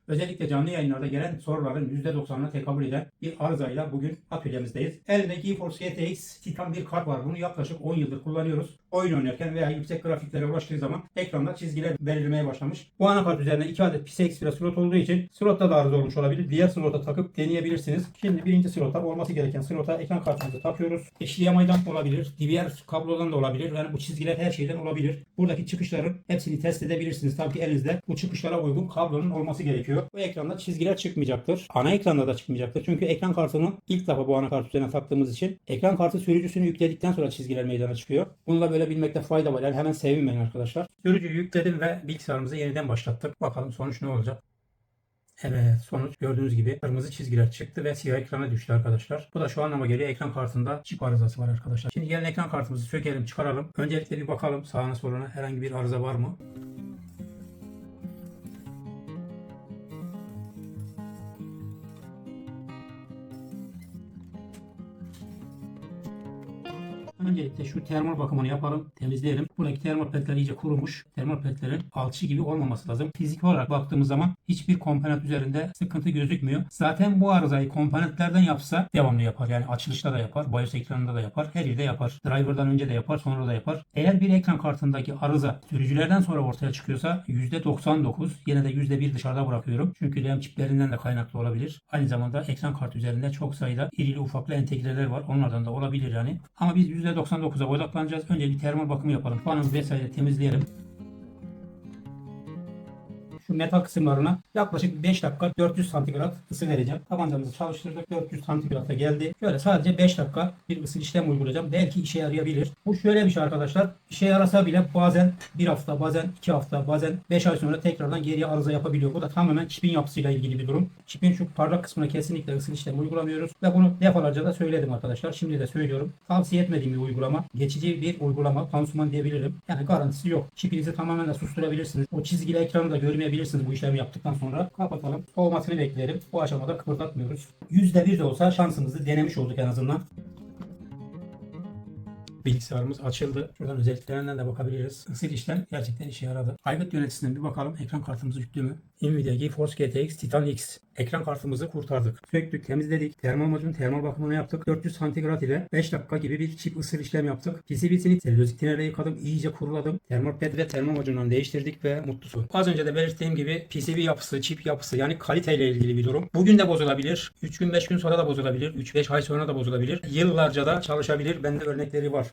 Özellikle canlı yayınlarda gelen soruların %90'ına tekabül eden bir arızayla bugün atölyemizdeyiz. Elimde GeForce GTX Titan bir kart var. Bunu yaklaşık 10 yıldır kullanıyoruz. Oyun oynarken veya yüksek grafiklere ulaştığı zaman ekranda çizgiler belirmeye başlamış. Bu anakart üzerine 2 adet PCI Express slot olduğu için slotta da arıza olmuş olabilir. Diğer slota takıp deneyebilirsiniz. Şimdi birinci slota, olması gereken slota ekran kartımızı takıyoruz. HDMI'dan olabilir, diğer kablodan da olabilir. Yani bu çizgiler her şeyden olabilir. Buradaki çıkışların hepsini test edebilirsiniz. Tabii ki elinizde bu çıkışlara uygun kablonun olması gerekiyor. Bu ekranda çizgiler çıkmayacaktır. Ana ekranda da çıkmayacaktır. Çünkü ekran kartını ilk defa bu anakart üzerine taktığımız için ekran kartı sürücüsünü yükledikten sonra çizgiler meydana çıkıyor. Bunu da böyle bilmekte fayda var. Yani hemen sevinmeyin arkadaşlar. Sürücüyü yükledim ve bilgisayarımızı yeniden başlattık. Bakalım sonuç ne olacak? Evet, sonuç gördüğünüz gibi kırmızı çizgiler çıktı ve siyah ekrana düştü arkadaşlar. Bu da şu anlama geliyor, ekran kartında çip arızası var arkadaşlar. Şimdi gelin ekran kartımızı sökelim, çıkaralım. Öncelikle bir bakalım sağına soluna herhangi bir arıza var mı? Öncelikle şu termal bakımını yapalım, temizleyelim. Buradaki termal pedler iyice kurumuş. Termal pedlerin alçı gibi olmaması lazım. Fizik olarak baktığımız zaman hiçbir komponent üzerinde sıkıntı gözükmüyor. Zaten bu arızayı komponentlerden yapsa devamlı yapar. Yani açılışta da yapar, BIOS ekranında da yapar, her yerde yapar. Driver'dan önce de yapar, sonra da yapar. Eğer bir ekran kartındaki arıza sürücülerden sonra ortaya çıkıyorsa %99, yine de %1 dışarıda bırakıyorum. Çünkü RAM çiplerinden de kaynaklı olabilir. Aynı zamanda ekran kartı üzerinde çok sayıda irili ufaklı entegreler var. Onlardan da olabilir yani. Ama biz %99'a odaklanacağız. Önce bir termal bakımı yapalım. Fanımızı vesaire temizleyelim. Şu metal kısımlarına yaklaşık 5 dakika 400 santigrat ısı vereceğim. Tabancamızı çalıştırdık. 400 santigrata geldi. Şöyle sadece 5 dakika bir ısı işlem uygulayacağım. Belki işe yarayabilir. Bu şöyle bir şey arkadaşlar. İşe yarasa bile bazen 1 hafta, bazen 2 hafta, bazen 5 ay sonra tekrardan geriye arıza yapabiliyor. Bu da tamamen çipin yapısıyla ilgili bir durum. Çipin şu parlak kısmına kesinlikle ısı işlem uygulamıyoruz. Ve bunu defalarca da söyledim arkadaşlar. Şimdi de söylüyorum. Tavsiye etmediğim bir uygulama. Geçici bir uygulama. Pansuman diyebilirim. Yani garantisi yok. Çipinizi tamamen de susturabilirsiniz. O çizgili ekranı da görmeyebilirsiniz bu işlemi yaptıktan sonra. Kapatalım. Soğumasını bekleyelim. Bu aşamada kıpırdatmıyoruz. %1 de olsa şansımızı denemiş olduk en azından. Bilgisayarımız açıldı. Şuradan özelliklerinden de bakabiliriz. Isı işlem gerçekten işe yaradı. Aygıt yöneticisinden bir bakalım. Ekran kartımız yüklü mü? Nvidia GeForce GTX Titan X. Ekran kartımızı kurtardık. Söktük, temizledik. Termal modülün termal bakımını yaptık. 400 santigrat ile 5 dakika gibi bir çip ısı işlem yaptık. PCB'sini selülozik tinerle yıkadım. İyice kuruladım. Termal ped ve termal modülünü değiştirdik ve mutlusu. Az önce de belirttiğim gibi PCB yapısı, çip yapısı yani kaliteyle ilgili bir durum. Bugün de bozulabilir. 3 gün 5 gün sonra da bozulabilir. 3-5 ay sonra da bozulabilir. Yıllarca da çalışabilir. Bende örnekleri var.